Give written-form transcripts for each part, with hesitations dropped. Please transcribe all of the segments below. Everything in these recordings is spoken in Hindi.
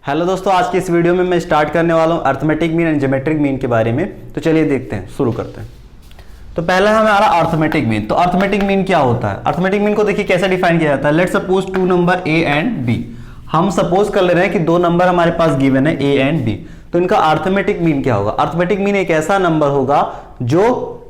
हेलो दोस्तों, आज की इस वीडियो में मैं स्टार्ट करने वाला हूँ arithmetic mean and geometric mean के बारे में। तो चलिए देखते हैं, शुरू करते हैं। तो पहला है हमारा अर्थमेटिक मीन। तो अर्थमेटिक मीन क्या होता है? अर्थमेटिक मीन को देखिए कैसे डिफाइन किया जाता है। Let's suppose two number A and B. हम सपोज कर ले रहे हैं कि दो नंबर हमारे पास गिवन है ए एंड बी। तो इनका अर्थमेटिक मीन क्या होगा? अर्थमेटिक मीन एक ऐसा नंबर होगा जो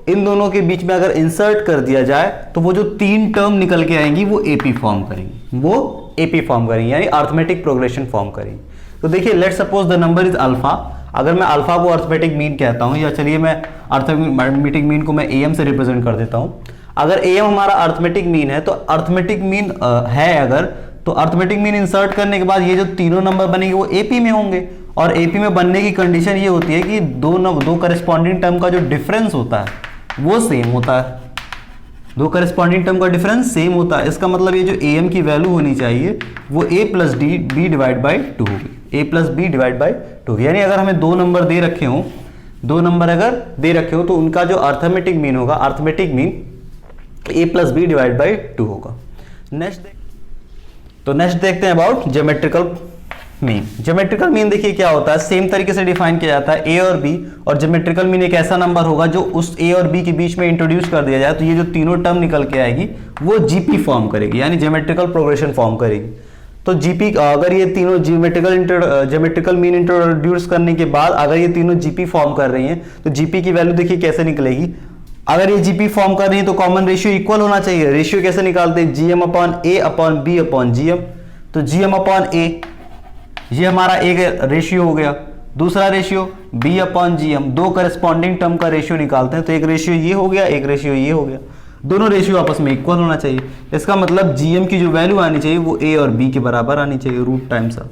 इन दोनों के बीच में अगर इंसर्ट कर दिया जाए तो वो जो तीन टर्म निकल के आएंगी वो एपी फॉर्म करेंगी, वो एपी फॉर्म करेंगी, यानी अर्थमेटिक प्रोग्रेशन फॉर्म करेंगी। तो देखिए let's suppose the number is alpha. अगर मैं अल्फा को अर्थमेटिक मीन कहता हूं, या चलिए मैं अर्थमेटिक मीन को मैं एम से रिप्रेजेंट कर देता हूं। अगर एम हमारा अर्थमेटिक मीन है तो अर्थमेटिक मीन है अगर, तो अर्थमेटिक मीन इंसर्ट करने के बाद ये जो तीनों नंबर बनेंगे वो एपी में होंगे। और एपी में बनने की कंडीशन ये होती है कि दो करस्पॉन्डिंग टर्म का जो डिफरेंस होता है वो सेम होता है। दो करस्पॉन्डिंग टर्म का डिफरेंस सेम होता है। इसका मतलब ये जो ए एम की वैल्यू होनी चाहिए वो A plus D B divide by two होगी, A plus B divide by two. यानी अगर हमें दो नंबर दे रखे हो, दो नंबर अगर दे रखे हो तो उनका जो अर्थमेटिक मीन होगा, arithmetic mean A plus B divide by two होगा। नेक्स्ट देखते हैं about geometrical mean. Geometrical mean देखिए क्या होता है, सेम तरीके से डिफाइन किया जाता है ए और बी। और ज्योमेट्रिकल मीन एक ऐसा नंबर होगा जो उस ए और बी के बीच में इंट्रोड्यूस कर दिया जाए तो ये जो तीनों टर्म निकल के आएगी वो जीपी फॉर्म करेगी, यानी ज्योमेट्रिकल प्रोग्रेशन फॉर्म करेगी। तो जीपी अगर ये तीनों ज्योमेट्रिकल मीन इंट्रोड्यूस करने के बाद अगर ये तीनों जीपी फॉर्म कर रही हैं तो जीपी की वैल्यू देखिए कैसे निकलेगी। अगर ये जीपी फॉर्म कर रही है तो कॉमन रेशियो इक्वल होना चाहिए। रेशियो कैसे निकालते हैं? जीएम अपॉन ए अपॉन बी अपॉन जीएम। तो जीएम अपॉन ए ये हमारा एक रेशियो हो गया, दूसरा रेशियो बी अपॉन जीएम। दो करस्पॉन्डिंग टर्म का रेशियो निकालते हैं तो एक रेशियो ये हो गया, एक रेशियो ये हो गया। दोनों रेशियो आपस में इक्वल होना चाहिए। इसका मतलब जीएम की जो वैल्यू आनी चाहिए वो ए और बी के बराबर आनी चाहिए, रूट टाइम्स ऑफ।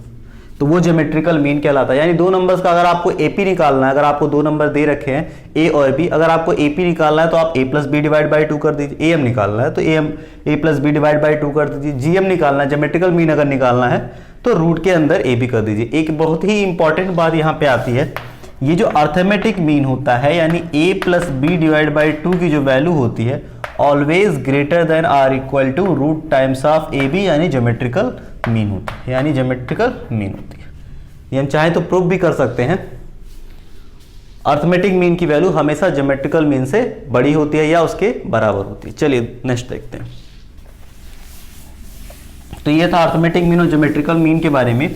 तो वो ज्योमेट्रिकल मीन कहलाता है। यानी दो नंबर्स का अगर आपको एपी निकालना है, अगर आपको दो नंबर दे रखे हैं ए और बी, अगर आपको एपी निकालना है तो आप A plus B divide by two कर दीजिए। ए एम निकालना है तो A plus B divide by two कर दीजिए। जीएम निकालना है, ज्योमेट्रिकल मीन अगर निकालना है तो रूट के अंदर ए बी कर दीजिए। एक बहुत ही इंपॉर्टेंट बात यहाँ पे आती है, ये जो अर्थमेटिक मीन होता है यानी A plus B divide by two की जो वैल्यू होती है always greater than or equal to root times of A B, यानी ज्योमेट्रिकल मीन होती है, यानी ज्योमेट्रिकल मीन होती है। ये हम चाहे तो प्रूव भी कर सकते हैं, अर्थमेटिक मीन की वैल्यू हमेशा ज्योमेट्रिकल मीन से बड़ी होती है या उसके बराबर होती है। चलिए नेक्स्ट देखते हैं। तो ये था अर्थमेटिक मीन और ज्योमेट्रिकल मीन के बारे में।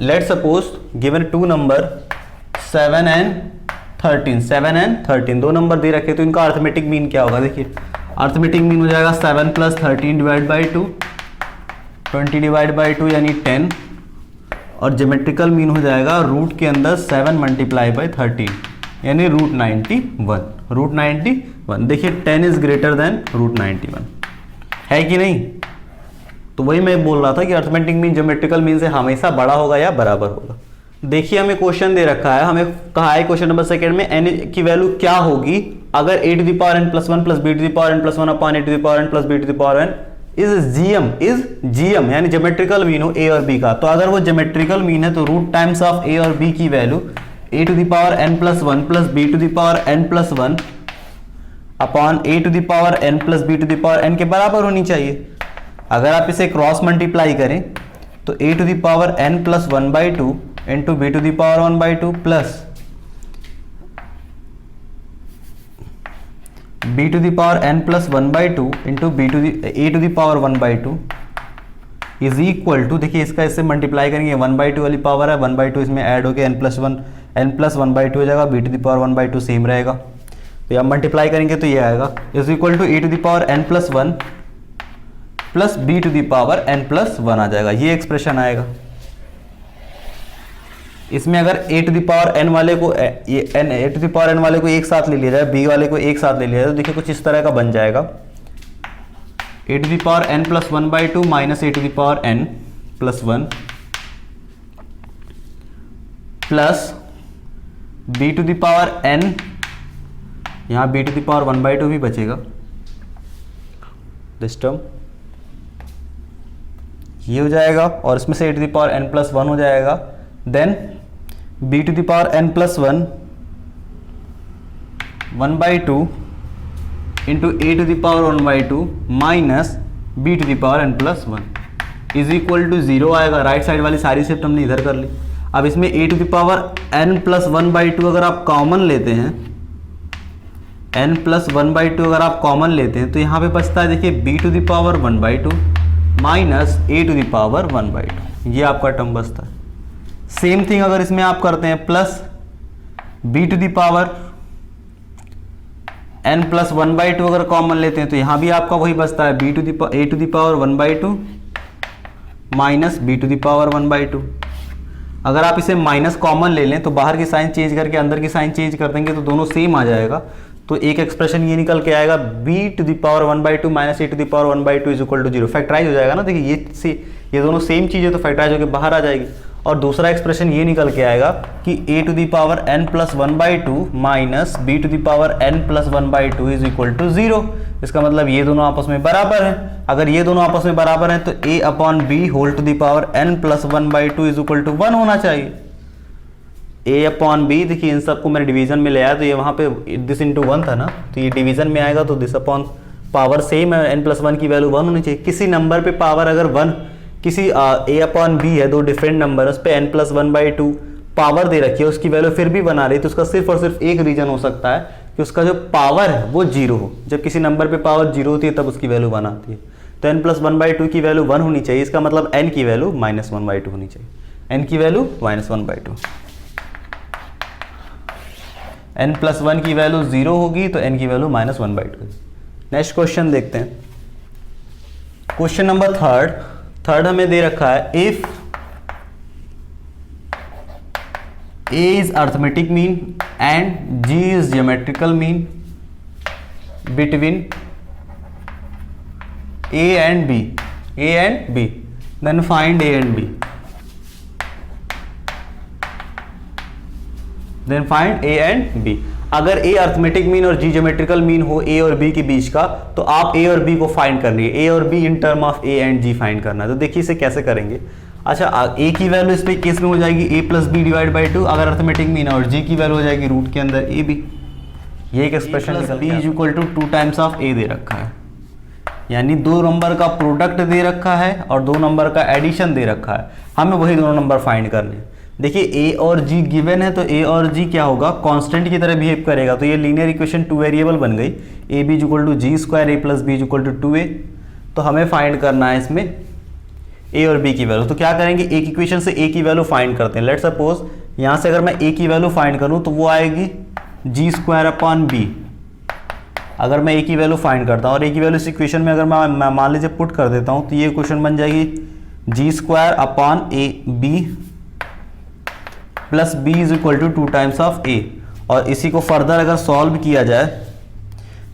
Let's suppose given two number 7 and 13, 7 and 13 दो नंबर दे रखे तो इनका अर्थमेटिक मीन क्या होगा? देखिए अर्थमेटिक मीन हो जाएगा 7 plus 13 divide by 2, 20 divide by 2 यानी 10। और ज्योमेट्रिकल मीन हो जाएगा रूट के अंदर 7 मल्टीप्लाई बाई 13 यानी रूट 91, रूट 91। देखिए 10 इज ग्रेटर देन रूट 91 है कि नहीं? तो वही मैं बोल रहा था कि अर्थमेटिक मीन ज्योमेट्रिकल मीन से हमेशा बड़ा होगा या बराबर होगा। देखिए हमें क्वेश्चन दे रखा है, हमें कहा है क्वेश्चन नंबर सेकंड में n की वैल्यू क्या होगी अगर a to the power n plus 1 plus b to the power n plus 1 upon a to the power n plus b to the power n is GM, यानी ज्योमेट्रिकल मीन हो a और b का। तो अगर वो ज्योमेट्रिकल मीन है तो रूट टाइम्स ऑफ a और b की value a to the power n plus 1 plus b to the power n plus 1 upon a to the power n plus b to the power n के बराबर होनी चाहिए। अगर आप इसे क्रॉस मल्टीप्लाई करें तो a to the power n plus 1 by 2 into b to the power 1 by 2 plus b to the power n plus 1 by 2 into a to the power 1 by 2 is equal to, देखिए इसका इससे मल्टीप्लाई करेंगे 1 बाई 2 वाली पावर है, 1 बाई 2 इसमें ऐड होकर n प्लस 1 बाई 2 हो जाएगा, b to the power 1 by 2 same रहेगा। तो यहाँ मल्टीप्लाई करेंगे तो ये आएगा is equal to a to the power n plus 1 plus b to the power n plus 1 आ जाएगा। ये एक्सप्रेशन आएगा। इसमें अगर a to the power n वाले को a to the power n वाले को एक साथ ले लिया जाए, b वाले को एक साथ ले लिया जाए तो देखिए कुछ इस तरह का बन जाएगा a to the power n plus 1 by 2 minus a to the power n plus 1 plus b to the power n, यहाँ b to the power 1 by 2 भी बचेगा, दिस टर्म ये हो जाएगा और इसमें से a to the power n plus 1 हो जाएगा। Then b to the power n plus 1 by 2 into a to the power 1 by 2 minus B to the power N plus one is equal to 0 आएगा। राइट साइड वाली सारी शिफ्ट हमने इधर कर ली। अब इसमें A to the power N plus one by two अगर आप कॉमन लेते हैं, N plus one by two अगर आप कॉमन लेते हैं तो यहाँ पे बचता है देखिए B to the power one by two minus A to the power one by two, ये आपका टर्म बचता है। सेम थिंग अगर इसमें आप करते हैं plus B to the power N plus one by two अगर कॉमन लेते हैं तो यहाँ भी आपका वही बचता है B to the A to the power one by two minus B to the power one by two. अगर आप इसे माइनस कॉमन ले लें तो बाहर की साइन चेंज करके अंदर की साइन चेंज कर देंगे तो दोनों सेम आ जाएगा। तो एक एक्सप्रेशन ये निकल के आएगा B to the power one by two minus A to the power one by two is equal to 0। Factorise हो जाएगा ना, देखिए ये दोनों सेम चीज़ है तो फैक्टराइज होकर बाहर आ जाएगी। और दूसरा एक्सप्रेशन ये निकल के आएगा कि A to the power N plus one by two minus B to the power N plus one by two is equal to 0। इसका मतलब ये दोनों आपस में बराबर हैं। अगर ये दोनों आपस में बराबर हैं तो A upon B whole to the power N plus one by two is equal to 1 होना चाहिए। ए अपॉन बी, देखिए इन सबको मैंने डिवीजन में ले आया तो ये वहाँ पे दिस इंटू 1 था ना, तो ये डिवीजन में आएगा तो दिस अपॉन पावर सेम है, एन प्लस वन की वैल्यू 1 होनी चाहिए। किसी नंबर पे पावर अगर 1, किसी ए अपॉन बी है, दो डिफरेंट नंबर, उस पर N plus one by two power दे रखी है, उसकी वैल्यू फिर भी बना रही है तो उसका सिर्फ और सिर्फ एक रीजन हो सकता है कि उसका जो पावर है वो 0 हो। जब किसी नंबर पे पावर 0 होती है तब उसकी वैल्यू 1 आती है। तो N plus one by two की वैल्यू 1 होनी चाहिए, इसका मतलब एन की value minus one by two होनी चाहिए। एन की value minus one by two, N plus one की वैल्यू 0 होगी तो एन की value minus one by two. Next question देखते हैं, क्वेश्चन नंबर थर्ड हमें दे रखा है if A is arithmetic mean and G is geometrical mean between A and B, then find A and B. Then find A and B. अगर A अर्थमेटिक मीन और G ज्योमेट्रिकल मीन हो A और B के बीच का तो आप A और B को फाइंड करनी है। A और B in term of A and G find करना है। तो देखिए इसे कैसे करेंगे। अच्छा, A की वैल्यू इस पे केस में हो जाएगी A plus B divide by 2 अगर अर्थमेटिक मीन है, और G की वैल्यू हो जाएगी रूट के अंदर AB। ये एक expression B is equal to 2 times of A दे रखा है, यानी दो नंबर का प्रोडक्ट दे रखा है और दो नंबर का एडिशन दे रखा है। हमें वही दोनों नंबर फाइंड करने हैं। देखिए A और G गिवन है तो A और G क्या होगा, कांस्टेंट की तरह बिहेव करेगा। तो ये लीनियर इक्वेशन 2 वेरिएबल बन गई, AB is equal to G square A plus B is equal to 2A। तो हमें फाइंड करना है इसमें A और B की वैल्यू। तो क्या करेंगे, एक इक्वेशन से A की वैल्यू फाइंड करते हैं। लेट सपोज यहाँ से अगर मैं A की वैल्यू फाइंड करूँ तो वो आएगी जी स्क्वायर अपॉन बी। अगर मैं A की वैल्यू फाइंड करता हूँ और A की वैल्यू इस इक्वेशन में अगर मैं मान लीजिए पुट कर देता हूँ तो ये इक्वेशन बन जाएगी G square upon A B plus B is equal to 2 times of A। और इसी को फर्दर अगर सॉल्व किया जाए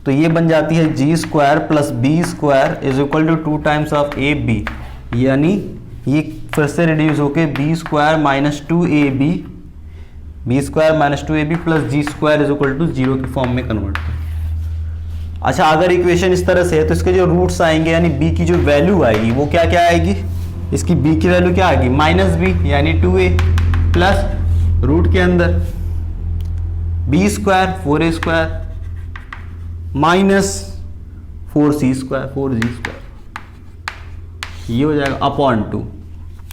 तो ये बन जाती है G square plus B square is equal to 2 times of A B, यानी ये फिर से रिड्यूस होके B square minus 2ab, B square minus 2ab plus G square is equal to 0 की फॉर्म में कन्वर्ट कर। अच्छा, अगर इक्वेशन इस तरह से है तो इसके जो रूट्स आएंगे यानी b की जो वैल्यू आएगी वो क्या क्या आएगी, इसकी b की वैल्यू क्या आएगी माइनस बी यानी 2a प्लस रूट के अंदर B square 4a square minus 4c square 4g square, ये हो जाएगा अपॉन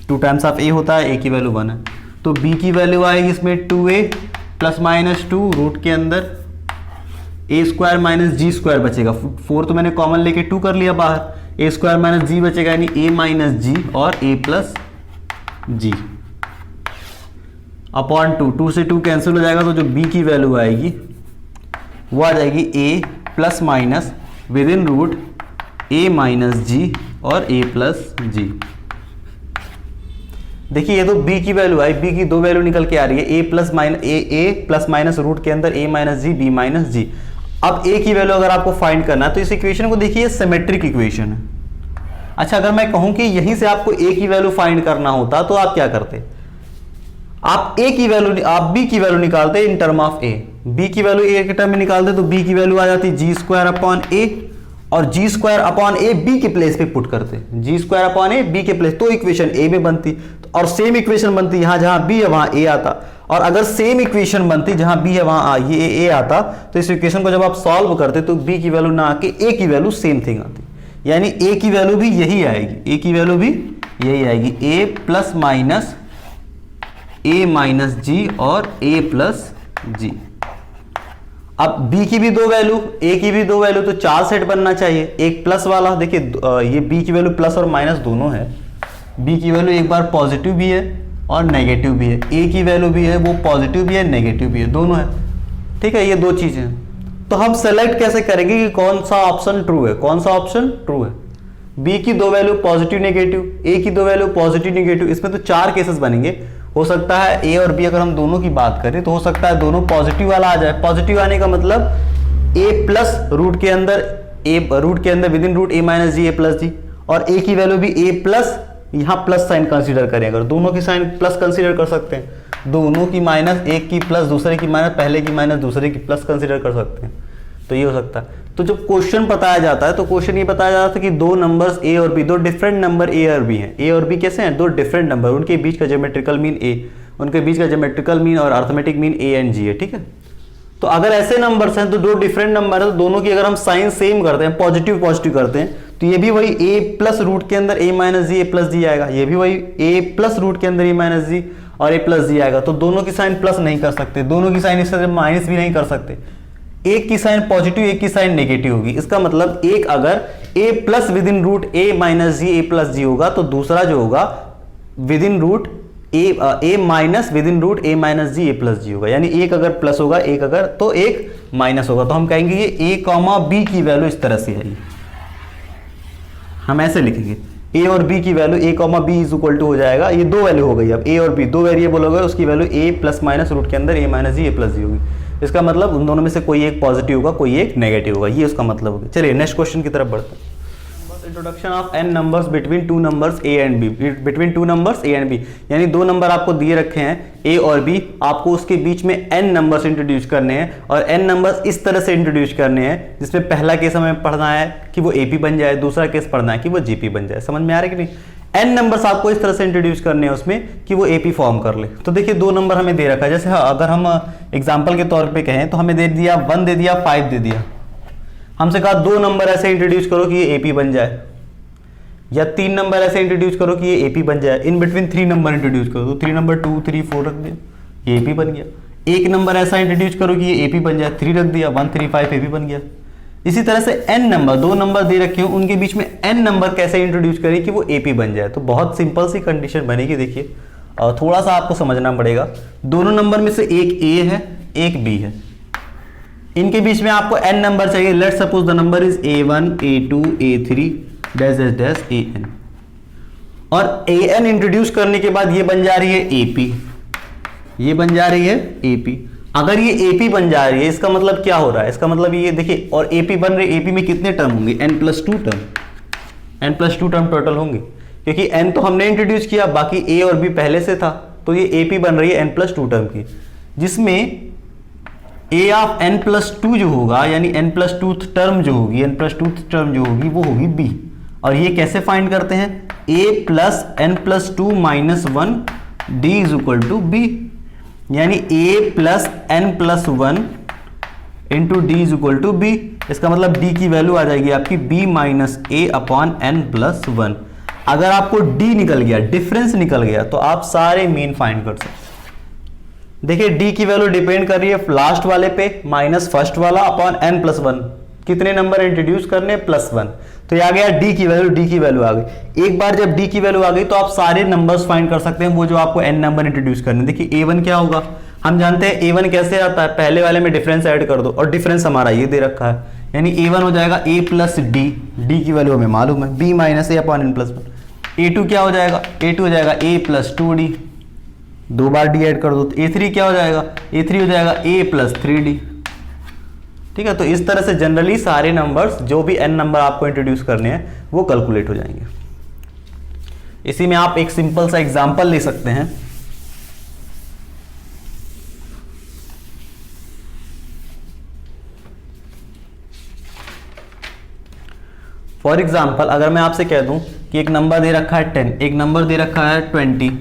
2 टाइम्स ऑफ A होता है, A की वैल्यू 1 है तो B की वैल्यू आएगी इसमें 2A प्लस माइनस 2 रूट के अंदर A square minus G square बचेगा। 4 तो मैंने कॉमन लेके 2 कर लिया बाहर, A स्क्वायर माइनस जी बचेगा यानी A माइनस जी और A प्लस जी अपॉन 2 से 2 कैंसिल हो जाएगा तो जो B की वैल्यू आएगी वो आ जाएगी A plus minus within root A minus G और A प्लस जी। देखिए ये तो B की वैल्यू आई, B की दो वैल्यू निकल के आ रही है, A प्लस माइनस रूट के अंदर A minus G B minus G. अब A की वैल्यू अगर आपको फाइंड करना है तो इस इक्वेशन को देखिए सिमेट्रिक इक्वेशन है। अच्छा, अगर मैं कहूं कि यहीं से आपको A की वैल्यू फाइंड करना होता तो आप क्या करते, आप B की वैल्यू निकालते in term of A। B की वैल्यू A के टर्म में निकालते तो B की वैल्यू आ जाती जी स्क्वायर अपॉन A और जी स्क्वायर अपॉन ए बी के प्लेस पे पुट करते, जी स्क्वायर अपॉन ए बी के प्लेस, तो इक्वेशन ए में बनती और सेम इक्वेशन बनती यहां जहां बी है वहां ए आता। और अगर सेम इक्वेशन बनती जहां बी है वहां ये ए आता तो इस इक्वेशन को जब आप सॉल्व करते तो बी की वैल्यू ना आके ए की वैल्यू सेम थिंग आती। यानी ए की वैल्यू भी यही आएगी, ए की वैल्यू भी यही आएगी, ए प्लस माइनस ए माइनस जी और ए प्लस जी। अब b की भी दो वैल्यू, a की भी दो वैल्यू, तो 4 सेट बनना चाहिए। एक प्लस वाला, देखिए ये b की वैल्यू प्लस और माइनस दोनों है। b की वैल्यू एक बार पॉजिटिव भी है और नेगेटिव भी है, a की वैल्यू भी है वो पॉजिटिव भी है नेगेटिव भी है, दोनों है। ठीक है, ये दो चीजें हैं। तो हम सेलेक्ट कैसे करेंगे कि कौन सा ऑप्शन ट्रू है, कौन सा ऑप्शन ट्रू है। b की दो वैल्यू पॉजिटिव नेगेटिव, a की दो वैल्यू पॉजिटिव नेगेटिव, इसमें तो 4 केसेस बनेंगे। हो सकता है a और b अगर हम दोनों की बात करें तो हो सकता है दोनों पॉजिटिव वाला आ जाए। पॉजिटिव आने का मतलब a प्लस रूट के अंदर, a रूट के अंदर within root a minus G A plus G, और a की वैल्यू भी a प्लस, यहाँ प्लस साइन कंसीडर करें, अगर दोनों की साइन प्लस कंसीडर कर सकते हैं, दोनों की माइनस, एक की प्लस दूसरे की माइनस, पहले की माइनस दूसरे की प्लस कंसीडर कर सकते हैं, तो ये हो सकता है। तो जब क्वेश्चन बताया जाता है तो क्वेश्चन ये बताया जाता है कि दो नंबर्स a और b, दो डिफरेंट नंबर a और b हैं। a और b कैसे हैं, दो डिफरेंट नंबर, उनके बीच का ज्योमेट्रिकल मीन a, उनके बीच का ज्योमेट्रिकल मीन और arithmetic mean a and g है। ठीक है, तो अगर ऐसे नंबर्स हैं तो दो डिफरेंट नंबर है, तो दोनों की अगर हम साइन सेम करते हैं, पॉजिटिव पॉजिटिव करते हैं, तो ये भी वही a प्लस रूट के अंदर a minus G A plus G आएगा, ये भी वही a प्लस रूट के अंदर a माइनस जी और a प्लस जी आएगा। तो दोनों की साइन प्लस नहीं कर सकते, दोनों की साइन इस तरह माइनस भी नहीं कर सकते, एक की साइन पॉजिटिव एक की साइन नेगेटिव होगी। इसका मतलब एक अगर a plus within root a minus G A plus G होगा, तो दूसरा जो होगा within root a minus within root a minus G A plus G होगा। यानी एक अगर प्लस होगा, एक अगर, तो एक माइनस होगा। तो हम कहेंगे ये a कॉमा b की वैल्यू इस तरह से है, हम ऐसे लिखेंगे a और b की value a comma b is equal to हो जाएगा, ये दो वैल्यू हो गई। अब a और b दो वेरिएबल हो गए, उसकी value a plus minus root के अंदर a minus G A plus G होगी। इसका मतलब उन दोनों में से कोई एक पॉजिटिव होगा, कोई एक नेगेटिव होगा, ये उसका मतलब होगा। चलिए नेक्स्ट क्वेश्चन की तरफ बढ़ते हैं। Introduction of n numbers between two numbers a and b, between two numbers a and b, यानी दो नंबर आपको दिए रखे हैं a और b, आपको उसके बीच में n नंबर्स इंट्रोड्यूस करने हैं, और n नंबर्स इस तरह से इंट्रोड्यूस करने हैं जिसमें पहला केस हमें पढ़ना है कि वो AP बन जाए, दूसरा केस पढ़ना है कि वो GP बन जाए। समझ में आ रहा है कि नहीं। n नंबर्स आपको इस तरह से इंट्रोड्यूस करने हैं उसमें कि वो AP फॉर्म कर ले। तो देखिए दो नंबर हमें दे रखा है, जैसे अगर हम एग्जाम्पल के तौर पर कहें तो हमें दे दिया 1 दे दिया 5 दे दिया, हमसे कहा दो नंबर ऐसे इंट्रोड्यूस करो कि ये AP बन जाए, या 3 नंबर ऐसे इंट्रोड्यूस करो कि ये AP बन जाए। इन बिटवीन 3 नंबर इंट्रोड्यूस करो, तो 3 नंबर 2 3 4 रख दिया, ये AP बन गया। एक नंबर ऐसा इंट्रोड्यूस करो कि ये AP बन जाए, 3 रख दिया, 1 3 5 AP बन गया। इसी तरह से n नंबर, दो नंबर दे रखे हो, उनके बीच में n नंबर कैसे इंट्रोड्यूस करें कि वो AP बन जाए। तो बहुत सिंपल सी कंडीशन बनेगी। देखिए और थोड़ा सा आपको समझना पड़ेगा, दोनों नंबर में से एक a है एक b है, इनके बीच में आपको n नंबर चाहिए। Let's suppose the number is a1 a2 a3 dash dash dash an, और an इंट्रोड्यूस करने के बाद ये बन जा रही है AP, ये बन जा रही है AP। अगर ये AP बन जा रही है, इसका मतलब क्या हो रहा है, इसका मतलब ये देखिए, और AP बन रही है, AP में कितने टर्म होंगे, n+2 term, n+2 term total होंगे, क्योंकि n तो हमने इंट्रोड्यूस किया, बाकी a और b पहले से था, तो ये AP बन रही है n+2 टर्म की, जिसमें a ऑफ n+2 जो होगा, यानी n+2 टर्म जो होगी, n+2 टर्म जो होगी वो होगी b। और ये कैसे फाइंड करते हैं, a plus n+2 minus 1 d is equal to b, यानी a plus n+1 into D is equal to B. इसका मतलब d की वैल्यू आ जाएगी आपकी b minus a upon n+1। अगर आपको d निकल गया, डिफरेंस निकल गया, तो आप सारे मीन फाइंड कर सकते हैं। देखिए d की वैल्यू डिपेंड कर रही है लास्ट वाले पे माइनस फर्स्ट वाला अपॉन n+1, कितने नंबर इंट्रोड्यूस करने, +1, तो ये आ गया d की वैल्यू, d की वैल्यू आ गई। एक बार जब d की वैल्यू आ गई तो आप सारे नंबर्स फाइंड कर सकते हैं, वो जो आपको n नंबर इंट्रोड्यूस करने। देखिए a1 क्या होगा, हम जानते हैं a1 कैसे आता है, पहले वाले में डिफरेंस ऐड कर दो, और डिफरेंस हमारा ये दे रखा है, यानी a1 हो जाएगा a प्लस d, d की वैल्यू हमें मालूम है b minus a upon n+1। a2 क्या हो जाएगा, a2 हो जाएगा a प्लस 2d, दो बार d ऐड कर दो, तो a3 क्या हो जाएगा, a3 हो जाएगा a प्लस 3d। ठीक है, तो इस तरह से जनरली सारे नंबर्स, जो भी n नंबर आपको इंट्रोड्यूस करने हैं, वो कैलकुलेट हो जाएंगे। इसी में आप एक सिंपल सा एग्जांपल ले सकते हैं। फॉर एग्जाम्पल अगर मैं आपसे कह दूं कि एक नंबर दे रखा है 10, एक नंबर दे रखा है 20,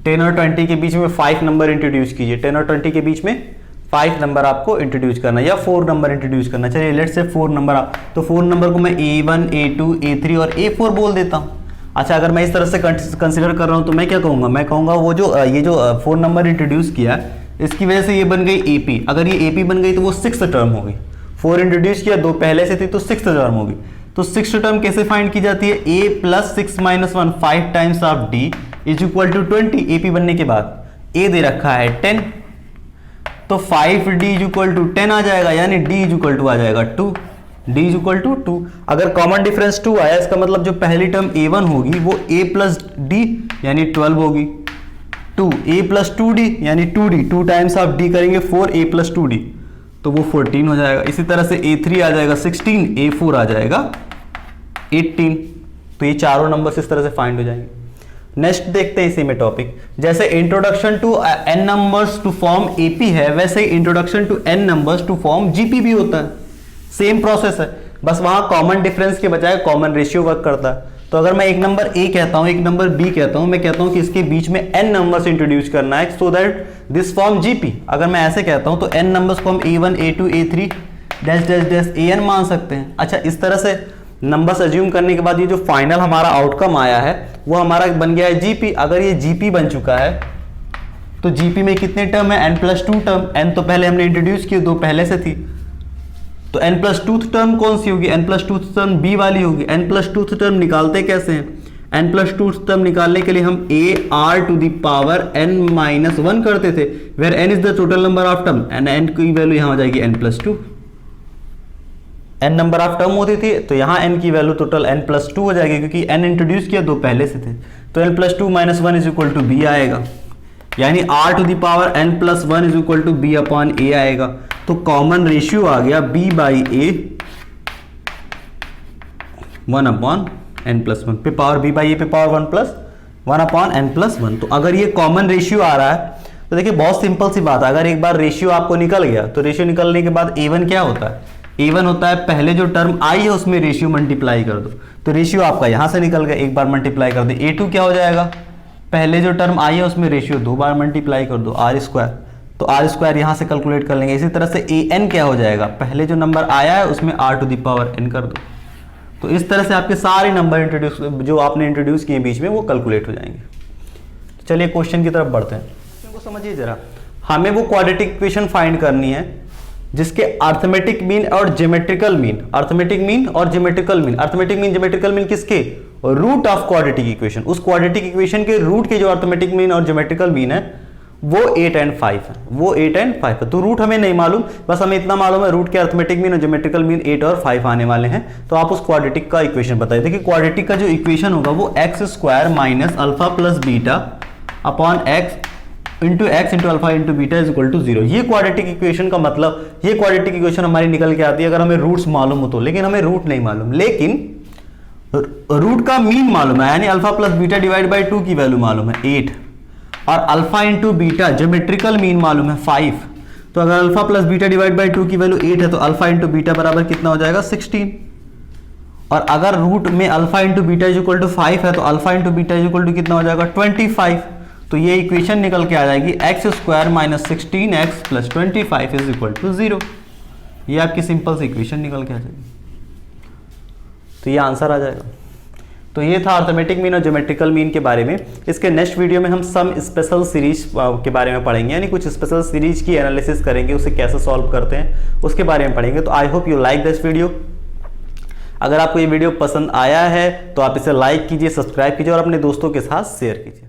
10 और 20 के बीच में 5 नंबर इंट्रोड्यूस कीजिए, 10 और 20 के बीच में 5 नंबर आपको इंट्रोड्यूस करना है या 4 नंबर इंट्रोड्यूस करना है। चलिए लेट्स से 4 नंबर आप, तो 4 नंबर को मैं A1 A2 A3 और A4 बोल देता हूँ। अच्छा, अगर मैं इस तरह से कंसिडर कर रहा हूँ तो मैं क्या कहूँगा, मैं कहूँगा वो जो ये जो 4 नंबर इंट्रोड्यूस किया इसकी वजह से ये बन गई AP। अगर ये AP बन गई तो वो 6th टर्म होगी। 4 इंट्रोड्यूस किया, 2 पहले से थी तो 6th टर्म होगी। तो 6th टर्म कैसे फाइंड की जाती है, A + 6 - 1 5 times of D is equal to 20। AP बनने के बाद A दे रखा है 10, तो 5D इज इक्वल टू 10 आ जाएगा, यानी D इज इक्वल टू आ जाएगा 2। D is equal to 2। अगर कॉमन डिफरेंस 2 आया, इसका मतलब जो पहली टर्म A1 होगी वो A + D यानी 12 होगी। 2A + 2D यानी 2D, 2 टाइम्स ऑफ D करेंगे 4A + 2D तो वो 14 हो जाएगा। इसी तरह से A3 आ जाएगा 16, A4 आ जाएगा 18। तो ये चारों नंबर्स इस तरह से फाइंड हो जाएंगे। नेक्स्ट देखते हैं इसी में टॉपिक, जैसे introduction to n numbers to form AP है, वैसे introduction to n numbers to form GP भी होता है। सेम प्रोसेस है, बस वहां कॉमन डिफरेंस के बजाय कॉमन रेशियो वर्क करता है। तो अगर मैं एक नंबर A कहता हूं, एक नंबर B कहता हूं, मैं कहता हूं कि इसके बीच में n नंबर्स इंट्रोड्यूस करना है so that this form GP। अगर मैं ऐसे कहता हूं तो n नंबर्स को हम A1 A2 A3 dash dash dash AN मान सकते हैं। अच्छा, इस तरह से नंबर्स अज्यूम करने के बाद ये जो फाइनल हमारा आउटकम आया है वो हमारा बन गया है GP। अगर ये GP बन चुका है तो GP में कितने टर्म है, n + 2 टर्म। n तो पहले हमने इंट्रोड्यूस किए, 2 पहले से थी, तो n + 2 टर्म कौन सी होगी, n + 2 टर्म B वाली होगी। n + 2 टर्म निकालते कैसे हैं, n + 2 टर्म निकालने के लिए हम AR⁻n - 1 करते थे, where n is the total number of term and n की वैल्यू यहाँ हो जाएगी n + 2। n number of term होती थी तो यहाँ n की वैल्यू टोटल n + 2 हो जाएगी, क्योंकि n इंट्रोड्यूस किया, 2 पहले से थे, तो n + 2 - 1 is equal to B आएगा, यानी R⁻n + 1 is equal to B/A आएगा। तो कॉमन रेशियो आ गया B/A 1/n + 1 पे पावर B/A पे पावर 1 + 1/n + 1। तो अगर ये कॉमन रेशियो आ रहा है तो देखिए बहुत सिंपल सी बात है, अगर एक बार रेशियो आपको निकल गया तो रेशियो निकलने के बाद A1 क्या होता है, A1 होता है पहले जो टर्म आई है उसमें रेशियो मल्टीप्लाई कर दो, तो रेशियो आपका यहां से निकल गया, एक बार मल्टीप्लाई कर दे। A2 क्या हो जाएगा, पहले जो टर्म आई है उसमें रेशियो 2 बार मल्टीप्लाई कर दो, R², तो R² यहां से कैलकुलेट कर लेंगे। इसी तरह से AN क्या हो जाएगा, पहले जो नंबर आया है उसमें R⁻n कर दो। तो इस तरह से आपके सारे नंबर इंट्रोड्यूस जो आपने इंट्रोड्यूस किए बीच में वो कैलकुलेट हो जाएंगे। चलिए क्वेश्चन की तरफ बढ़ते हैं। को समझिए जरा, हमें वो क्वाड्रेटिक इक्वेशन फाइंड करनी है जिसके अर्थमेटिक मीन और ज्योमेट्रिकल मीन, अर्थमेटिक मीन और geometrical mean, arithmetic mean geometrical mean किसके, रूट ऑफ क्वाड्रेटिक इक्वेशन, उस क्वाड्रेटिक इक्वेशन के रूट के जो अर्थमेटिक मीन और ज्योमेट्रिकल मीन है वो 8 और 5 है, वो 8 और 5 है। तो रूट हमें नहीं मालूम, बस हमें इतना मालूम है रूट के अर्थमेटिक मीन और ज्योमेट्रिकल मीन 8 और 5 आने वाले हैं। तो आप उस क्वाड्रेटिक का इक्वेशन बताइए। देखिए क्वाड्रेटिक का जो इक्वेशन होगा वो x² - α + β upon x into alpha into beta is equal to 0। ये क्वाड्रेटिक इक्वेशन का मतलब, ये क्वाड्रेटिक इक्वेशन हमारी निकल के आती है अगर हमें रूट्स मालूम हो तो, लेकिन हमें रूट नहीं मालूम, लेकिन रूट का मीन मालूम है, यानी alpha plus beta divide by 2 की वैल्यू मालूम है 8, और alpha into beta geometrical mean मालूम है 5। तो अगर alpha plus beta divide by 2 की वैल्यू 8 है तो अल्फा इंटू बीटा बराबर कितना हो जाएगा 16, और अगर रूट में alpha into beta is equal to 5 है तो alpha into beta is equal to कितना हो जाएगा 25। तो ये इक्वेशन निकल के आ जाएगी x² - 16x + 25 is equal to 0। ये आपकी सिंपल सी इक्वेशन निकल के आ जाएगी, तो ये आंसर आ जाएगा। तो ये था अर्थमेटिक मीन और ज्योमेट्रिकल मीन के बारे में। इसके नेक्स्ट वीडियो में हम सम स्पेशल सीरीज के बारे में पढ़ेंगे, यानी कुछ स्पेशल सीरीज की एनालिसिस करेंगे, उसे कैसे सॉल्व करते हैं उसके बारे में पढ़ेंगे। तो I hope you like this video. अगर आपको ये वीडियो पसंद आया है तो आप इसे लाइक कीजिए, सब्सक्राइब कीजिए और अपने दोस्तों के साथ शेयर कीजिए।